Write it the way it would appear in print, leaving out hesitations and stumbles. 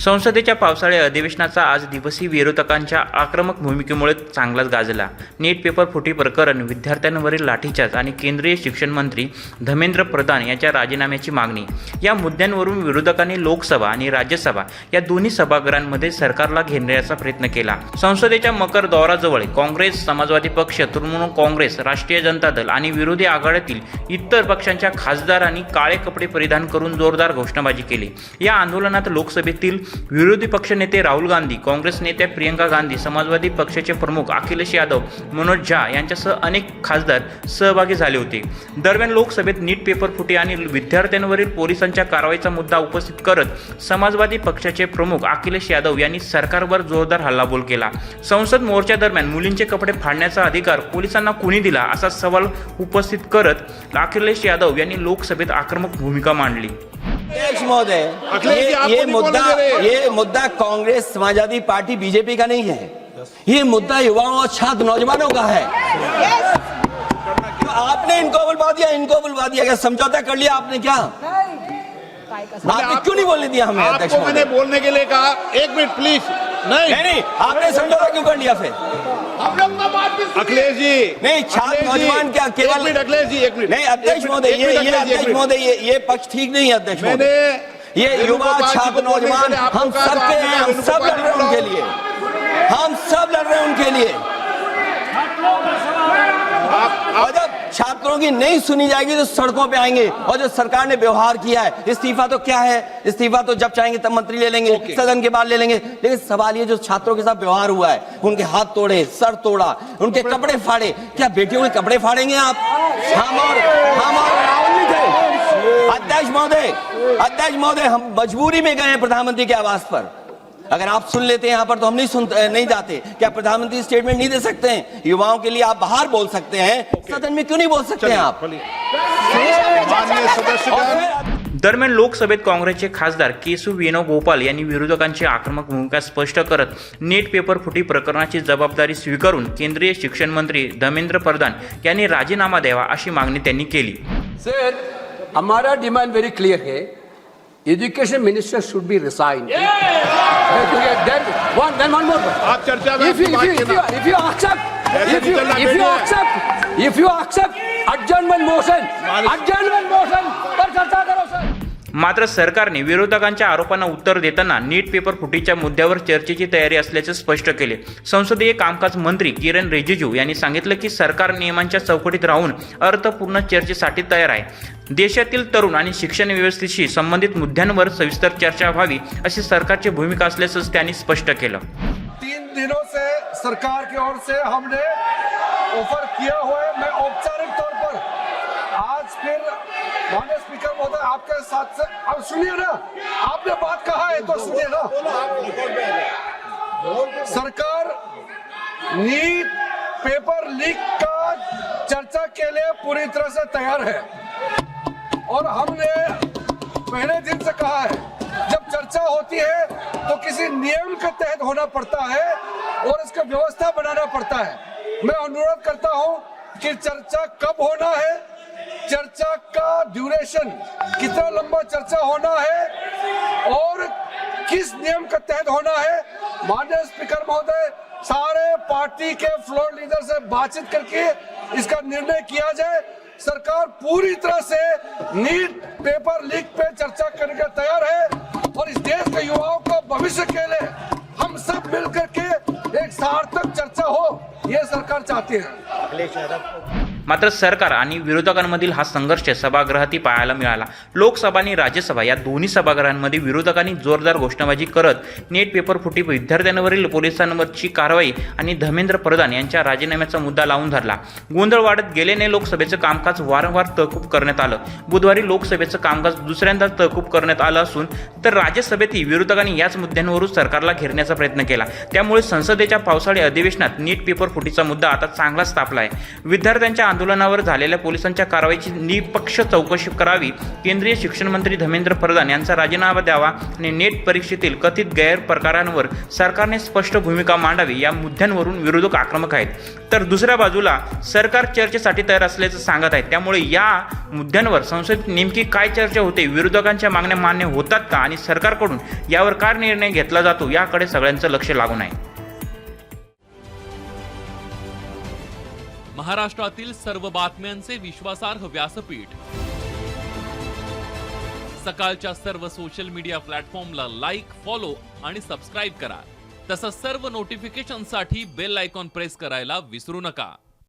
संसदेच्या पावसाळी अधिवेशनाचा आज दिवसही विरोधकांच्या आक्रमक भूमिकेमुळे चांगलाच गाजला। नीट पेपर फुटी प्रकरण, विद्यार्थ्यांवरील लाठीचार्ज आणि केंद्रीय शिक्षण मंत्री धर्मेंद्र प्रधान यांच्या राजीनाम्याची मागणी या मुद्द्यांवरून विरोधकांनी लोकसभा आणि राज्यसभा या दोन्ही सभागृहांमध्ये सरकारला घेरण्याचा प्रयत्न केला। संसदेच्या मकर दौऱ्याजवळ काँग्रेस, समाजवादी पक्ष, तृणमूल काँग्रेस, राष्ट्रीय जनता दल आणि विरोधी आघाडीतील इतर पक्षांच्या खासदारांनी काळे कपडे परिधान करून जोरदार घोषणाबाजी केली। या आंदोलनात लोकसभेतील विरोधी पक्षनेते राहुल गांधी, काँग्रेस नेत्या प्रियंका गांधी, समाजवादी पक्षाचे प्रमुख अखिलेश यादव, मनोज झा यांच्यासह अनेक खासदार सहभागी झाले होते। दरम्यान लोकसभेत नीट पेपर फुटी आणि विद्यार्थ्यांवरील पोलिसांच्या कारवाईचा मुद्दा उपस्थित करत समाजवादी पक्षाचे प्रमुख अखिलेश यादव यांनी सरकारवर जोरदार हल्लाबोल केला। संसद मोर्चा दरम्यान मुलींचे कपडे फाडण्याचा अधिकार पोलिसांना कोणी दिला असा सवाल उपस्थित करत अखिलेश यादव यांनी लोकसभेत आक्रमक भूमिका मांडली। अध्यक्ष महोदय, ये मुद्दा कांग्रेस, समाजवादी पार्टी, बीजेपी का नहीं है। ये मुद्दा युवाओं और छात्र नौजवानों का है। तो आपने इनको बुलवा दिया, क्या समझौता कर लिया आपने? क्या आपने क्यों नहीं बोलने दिया हमें? अध्यक्ष आपको मैंने बोलने के लिए कहा, एक मिनट प्लीज। नहीं, आपने समझौता क्यों कर लिया फिर? अखिलेश जी, नहीं, छात्र नौजवान क्या केवल? अखिलेश जी एक मिनट। नहीं अध्यक्ष महोदय, ये पक्ष ठीक नहीं है अध्यक्ष महोदय। ये युवा, छात्र, नौजवान हम सब के हैं, हम सब लड़ रहे हैं उनके लिए, हम सब लड़ रहे हैं उनके लिए। और जब छात्रों की नहीं सुनी जाएगी तो सड़कों पे आएंगे। और जो सरकार ने व्यवहार किया है, इस्तीफा तो क्या है? इस्तीफा तो जब चाहेंगे तब मंत्री ले लेंगे, सदन के बाद ले लेंगे। लेकिन सवाल ये जो छात्रों के साथ व्यवहार हुआ है, उनके हाथ तोड़े, सर तोड़ा, उनके कपड़े फाड़े, क्या बेटियों के कपड़े फाड़ेंगे आप? हम और राहुल नहीं थे। अध्यक्ष महोदय, हम मजबूरी में गए हैं प्रधानमंत्री के आवास पर। अगर आप सुन लेते हैं यहाँ पर तो हम नहीं जाते। क्या प्रधानमंत्री स्टेटमेंट नहीं दे सकते हैं? युवाओं के लिए आप बाहर बोल सकते हैं, सदन में क्यों नहीं बोल सकते हैं आप? दरम्यान लोकसभेत काँग्रेसचे खासदार केशव वेणुगोपाल यांनी विरोधकांची आक्रमक भूमिका स्पष्ट करत नीट पेपर फुटी प्रकरणाची जबाबदारी स्वीकारून केंद्रीय शिक्षण मंत्री धर्मेंद्र प्रधान यांनी राजीनामा द्यावा अशी मागणी त्यांनी केली। सर, हमारा डिमांड वेरी क्लियर है। Education minister should be resigned. Then one more. आप चर्चा में if you accept adjournment motion पर चर्चा करो सर। मात्र सरकारने विरोधकांच्या आरोपांना उत्तर देताना नीट पेपर फुटीच्या मुद्द्यावर चर्चेची तयारी असल्याचे स्पष्ट केले। संसदीय कामकाज मंत्री किरण रिजिजू यांनी सांगितलं की सरकार नियमांच्या चौकटीत राहून अर्थपूर्ण चर्चेसाठी तयार आहे। देशातील तरुण आणि शिक्षण व्यवस्थेशी संबंधित मुद्द्यांवर सविस्तर चर्चा व्हावी अशी सरकारची भूमिका असल्याचं त्यांनी स्पष्ट केलं। 3 दिनों से सरकार की ओर से हमने ऑफर किया हुआ है। मैं औपचारिक तौर पर आज फिर माननीय स्पीकर महोदय आपके साथ से, अब सुनिए ना, आपने बात कहा है तो सुनिए ना। सरकार नीट पेपर लीक का चर्चा के लिए पूरी तरह से तैयार है और हमने पहले दिन से कहा है, जब चर्चा होती है तो किसी नियम के तहत होना पड़ता है और इसका व्यवस्था बनाना पड़ता है। मैं अनुरोध करता हूं कि चर्चा कब होना है, चर्चा का ड्यूरेशन, कितना लंबा चर्चा होना है और किस नियम के तहत होना है, माननीय स्पीकर महोदय सारे पार्टी के फ्लोर लीडर से बातचीत करके इसका निर्णय किया जाए। सरकार पूरी तरह से नीट पेपर लीक पे चर्चा करने के तैयार है और इस देश के युवाओं को भविष्य के लिए हम सब मिलकर के एक सार्थक चर्चा हो, ये सरकार चाहती है। मात्र सरकार आणि विरोधकांमधील हा संघर्ष सभागृहातही पाहायला मिळाला। लोकसभा आणि राज्यसभा या दोन्ही सभागृहांमध्ये विरोधकांनी जोरदार घोषणाबाजी करत नीट पेपर फुटी, विद्यार्थ्यांवरील पोलिसांवरची कारवाई आणि धर्मेंद्र प्रधान यांच्या राजीनाम्याचा मुद्दा लावून धरला। गोंधळ वाढत गेल्याने लोकसभेचं कामकाज वारंवार तहकूब करण्यात आलं। बुधवारी लोकसभेचं कामकाज दुसऱ्यांदा तहकूब करण्यात आलं असून तर राज्यसभेतही विरोधकांनी याच मुद्द्यांवरून सरकारला घेरण्याचा प्रयत्न केला। त्यामुळे संसदेच्या पावसाळी अधिवेशनात नीट पेपर फुटीचा मुद्दा आता चांगलाच तापला आहे। विद्यार्थ्यांच्या आंदोलनावर झालेल्या पोलिसांच्या कारवाईची निष्पक्ष चौकशी करावी, केंद्रीय शिक्षण मंत्री धर्मेंद्र प्रधान यांचा राजीनामा द्यावा आणि नेट परीक्षेतील कथित गैरप्रकारांवर सरकारने स्पष्ट भूमिका मांडावी या मुद्द्यांवरून विरोधक आक्रमक आहेत. तर दुसऱ्या बाजूला सरकार चर्चेसाठी तयार असल्याचं सांगत आहे. त्यामुळे या मुद्द्यांवर संसदेत नेमकी काय चर्चा होते, विरोधकांच्या मागण्या मान्य होतात का आणि सरकारकडून यावर काय निर्णय घेतला जातो याकडे सगळ्यांचं लक्ष लागून आहे. महाराष्ट्रातील सर्व बातम्यांचे विश्वासार्ह व्यासपीठ, सकाळच्या सर्व सोशल मीडिया प्लॅटफॉर्मला लाईक, फॉलो आणि सबस्क्राईब करा. तसंच सर्व नोटिफिकेशनसाठी बेल आयकॉन प्रेस करायला विसरू नका.